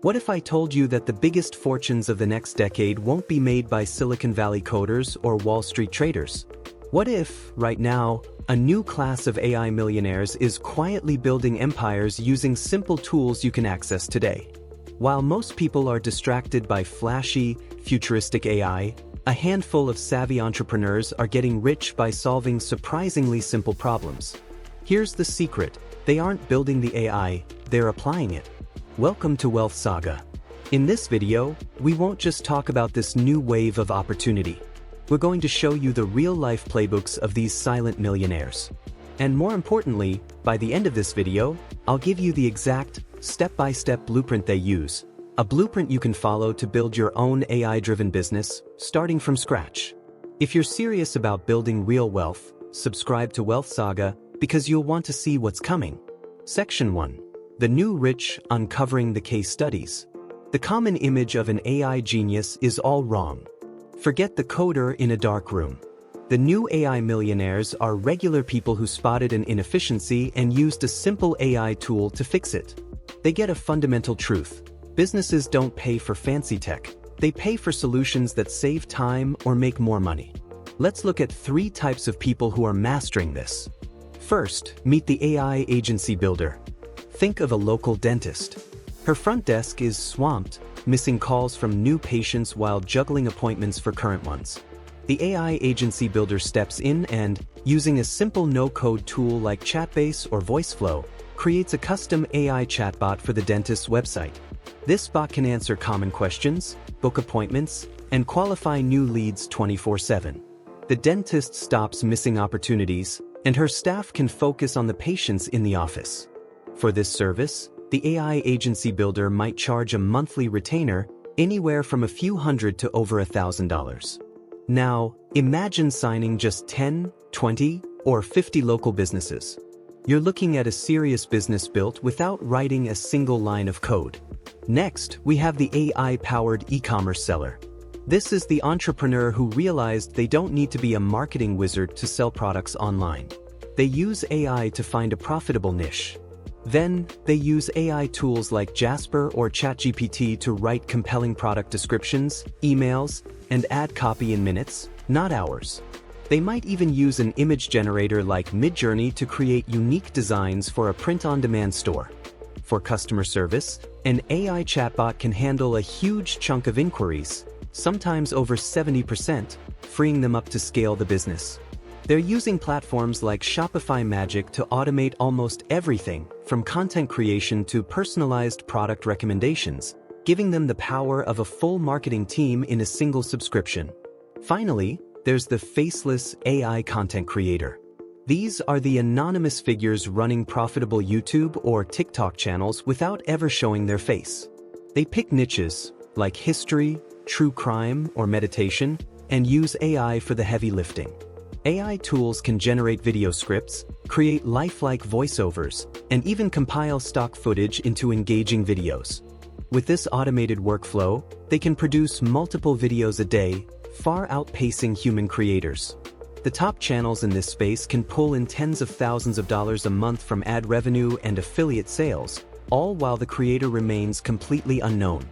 What if I told you that the biggest fortunes of the next decade won't be made by Silicon Valley coders or Wall Street traders? What if, right now, a new class of AI millionaires is quietly building empires using simple tools you can access today? While most people are distracted by flashy, futuristic AI, a handful of savvy entrepreneurs are getting rich by solving surprisingly simple problems. Here's the secret: they aren't building the AI, they're applying it. Welcome to Wealth Saga. In this video, we won't just talk about this new wave of opportunity. We're going to show you the real-life playbooks of these silent millionaires. And more importantly, by the end of this video, I'll give you the exact, step-by-step blueprint they use. A blueprint you can follow to build your own AI-driven business, starting from scratch. If you're serious about building real wealth, subscribe to Wealth Saga because you'll want to see what's coming. Section 1. The New Rich: Uncovering the Case Studies. The common image of an AI genius is all wrong. Forget the coder in a dark room. The new AI millionaires are regular people who spotted an inefficiency and used a simple AI tool to fix it. They get a fundamental truth: businesses don't pay for fancy tech, they pay for solutions that save time or make more money. Let's look at 3 types of people who are mastering this. First, meet the AI agency builder. Think of a local dentist. Her front desk is swamped, missing calls from new patients while juggling appointments for current ones. The AI agency builder steps in and, using a simple no-code tool like Chatbase or VoiceFlow, creates a custom AI chatbot for the dentist's website. This bot can answer common questions, book appointments, and qualify new leads 24/7. The dentist stops missing opportunities, and her staff can focus on the patients in the office. For this service, the AI agency builder might charge a monthly retainer anywhere from a few hundred to over $1,000. Now, imagine signing just 10, 20, or 50 local businesses. You're looking at a serious business built without writing a single line of code. Next, we have the AI-powered e-commerce seller. This is the entrepreneur who realized they don't need to be a marketing wizard to sell products online. They use AI to find a profitable niche. Then, they use AI tools like Jasper or ChatGPT to write compelling product descriptions, emails, and ad copy in minutes, not hours. They might even use an image generator like Midjourney to create unique designs for a print-on-demand store. For customer service, an AI chatbot can handle a huge chunk of inquiries, sometimes over 70%, freeing them up to scale the business. They're using platforms like Shopify Magic to automate almost everything, from content creation to personalized product recommendations, giving them the power of a full marketing team in a single subscription. Finally, there's the Faceless AI content creator. These are the anonymous figures running profitable YouTube or TikTok channels without ever showing their face. They pick niches, like history, true crime, or meditation, and use AI for the heavy lifting. AI tools can generate video scripts, create lifelike voiceovers, and even compile stock footage into engaging videos. With this automated workflow, they can produce multiple videos a day, far outpacing human creators. The top channels in this space can pull in tens of thousands of dollars a month from ad revenue and affiliate sales, all while the creator remains completely unknown.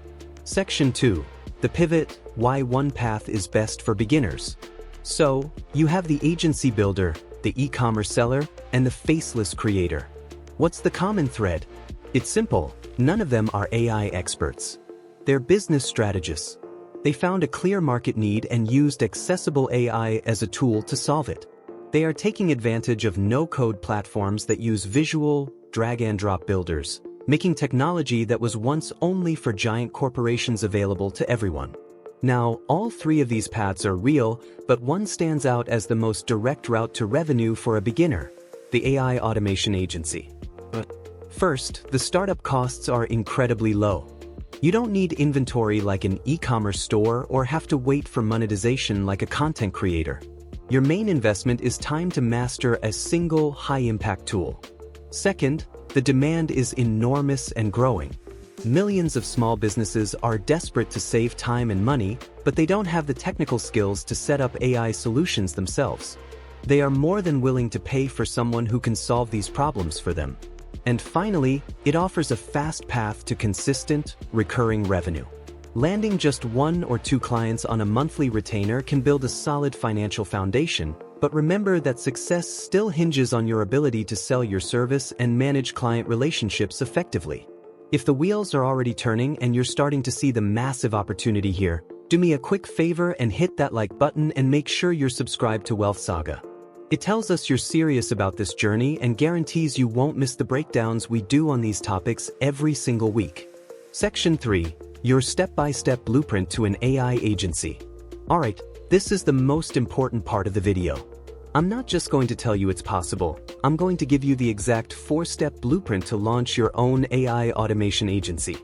Section 2. The Pivot: Why One Path is Best for Beginners. So, you have the agency builder, the e-commerce seller, and the faceless creator. What's the common thread? It's simple: none of them are AI experts. They're business strategists. They found a clear market need and used accessible AI as a tool to solve it. They are taking advantage of no-code platforms that use visual, drag-and-drop builders, making technology that was once only for giant corporations available to everyone. Now, all 3 of these paths are real, but one stands out as the most direct route to revenue for a beginner: the AI automation agency. First, the startup costs are incredibly low. You don't need inventory like an e-commerce store or have to wait for monetization like a content creator. Your main investment is time to master a single high-impact tool. Second, the demand is enormous and growing. Millions of small businesses are desperate to save time and money, but they don't have the technical skills to set up AI solutions themselves. They are more than willing to pay for someone who can solve these problems for them. And finally, it offers a fast path to consistent, recurring revenue. Landing just 1 or 2 clients on a monthly retainer can build a solid financial foundation, but remember that success still hinges on your ability to sell your service and manage client relationships effectively. If the wheels are already turning and you're starting to see the massive opportunity here, do me a quick favor and hit that like button and make sure you're subscribed to Wealth Saga. It tells us you're serious about this journey and guarantees you won't miss the breakdowns we do on these topics every single week. Section 3. Your step-by-step blueprint to an AI agency. Alright, this is the most important part of the video. I'm not just going to tell you it's possible, I'm going to give you the exact 4-step blueprint to launch your own AI automation agency.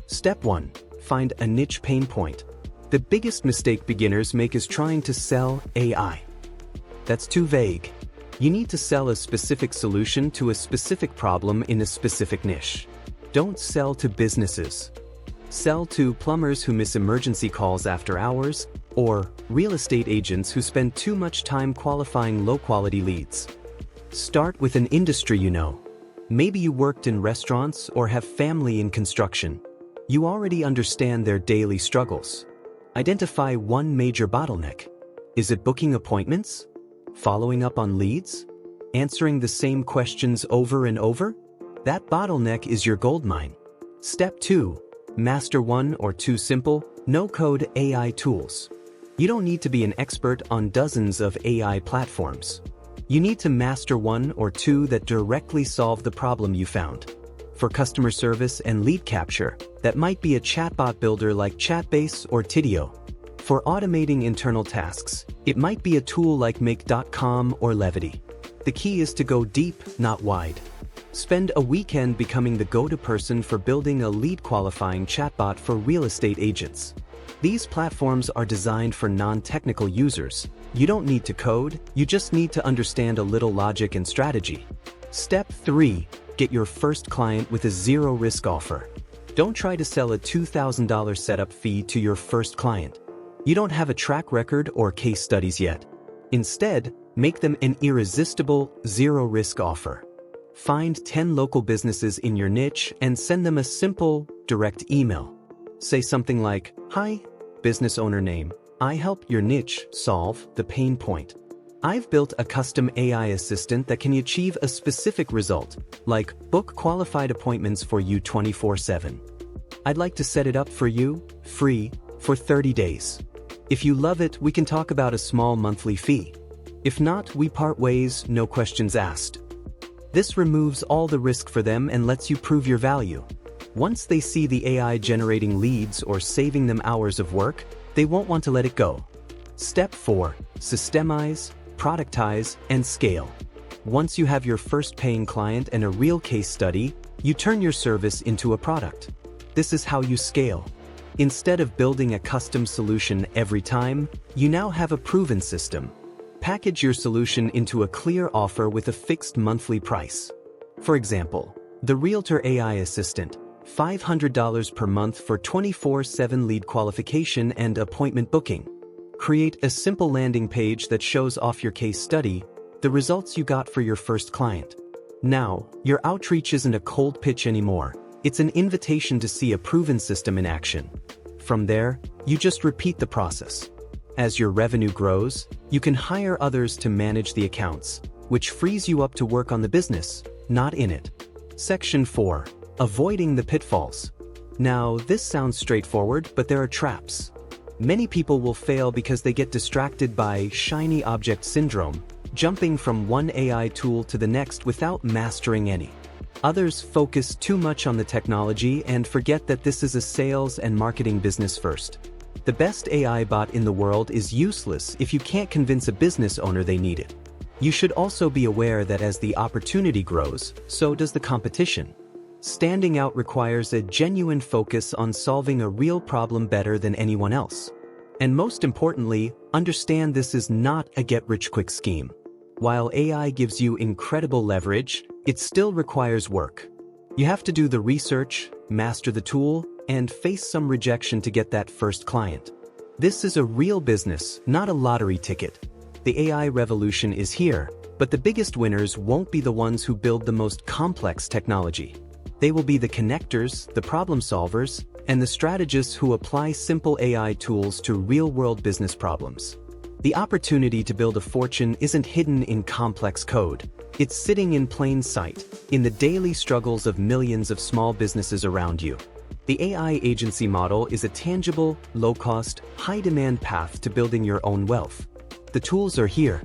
Step 1. Find a niche pain point. The biggest mistake beginners make is trying to sell AI. That's too vague. You need to sell a specific solution to a specific problem in a specific niche. Don't sell to businesses. Sell to plumbers who miss emergency calls after hours, or real estate agents who spend too much time qualifying low-quality leads. Start with an industry you know. Maybe you worked in restaurants or have family in construction. You already understand their daily struggles. Identify one major bottleneck. Is it booking appointments? Following up on leads? Answering the same questions over and over? That bottleneck is your goldmine. Step 2. Master 1 or 2 simple, no-code AI tools. You don't need to be an expert on dozens of AI platforms. You need to master 1 or 2 that directly solve the problem you found. For customer service and lead capture, that might be a chatbot builder like Chatbase or Tidio. For automating internal tasks, it might be a tool like Make.com or Levity. The key is to go deep, not wide. Spend a weekend becoming the go-to person for building a lead qualifying chatbot for real estate agents. These platforms are designed for non-technical users. You don't need to code, you just need to understand a little logic and strategy. Step 3. Get your first client with a zero-risk offer. Don't try to sell a $2,000 setup fee to your first client. You don't have a track record or case studies yet. Instead, make them an irresistible, zero-risk offer. Find 10 local businesses in your niche and send them a simple, direct email. Say something like, "Hi, business owner name. I help your niche solve the pain point. I've built a custom AI assistant that can achieve a specific result, like book qualified appointments for you 24/7. I'd like to set it up for you, free, for 30 days. If you love it, we can talk about a small monthly fee. If not, we part ways, no questions asked." This removes all the risk for them and lets you prove your value. Once they see the AI generating leads or saving them hours of work, they won't want to let it go. Step 4. Systemize, Productize, and scale. Once you have your first paying client and a real case study, you turn your service into a product. This is how you scale. Instead of building a custom solution every time, you now have a proven system. Package your solution into a clear offer with a fixed monthly price. For example, the Realtor AI Assistant, $500 per month for 24/7 lead qualification and appointment booking. Create a simple landing page that shows off your case study, the results you got for your first client. Now, your outreach isn't a cold pitch anymore. It's an invitation to see a proven system in action. From there, you just repeat the process. As your revenue grows, you can hire others to manage the accounts, which frees you up to work on the business, not in it. Section 4. Avoiding the pitfalls. Now, this sounds straightforward, but there are traps. Many people will fail because they get distracted by shiny object syndrome, jumping from one AI tool to the next without mastering any. Others focus too much on the technology and forget that this is a sales and marketing business first. The best AI bot in the world is useless if you can't convince a business owner they need it. You should also be aware that as the opportunity grows, so does the competition. Standing out requires a genuine focus on solving a real problem better than anyone else. And most importantly, understand this is not a get-rich-quick scheme. While AI gives you incredible leverage, it still requires work. You have to do the research, master the tool, and face some rejection to get that first client. This is a real business, not a lottery ticket. The AI revolution is here, But the biggest winners won't be the ones who build the most complex technology. They will be the connectors, the problem solvers, and the strategists who apply simple AI tools to real-world business problems. The opportunity to build a fortune isn't hidden in complex code. It's sitting in plain sight, in the daily struggles of millions of small businesses around you. The AI agency model is a tangible, low-cost, high-demand path to building your own wealth. The tools are here.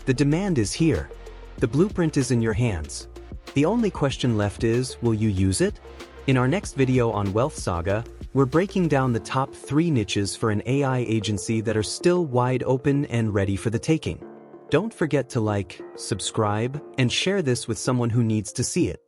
The demand is here. The blueprint is in your hands. The only question left is, will you use it? In our next video on Wealth Saga, we're breaking down the top 3 niches for an AI agency that are still wide open and ready for the taking. Don't forget to like, subscribe, and share this with someone who needs to see it.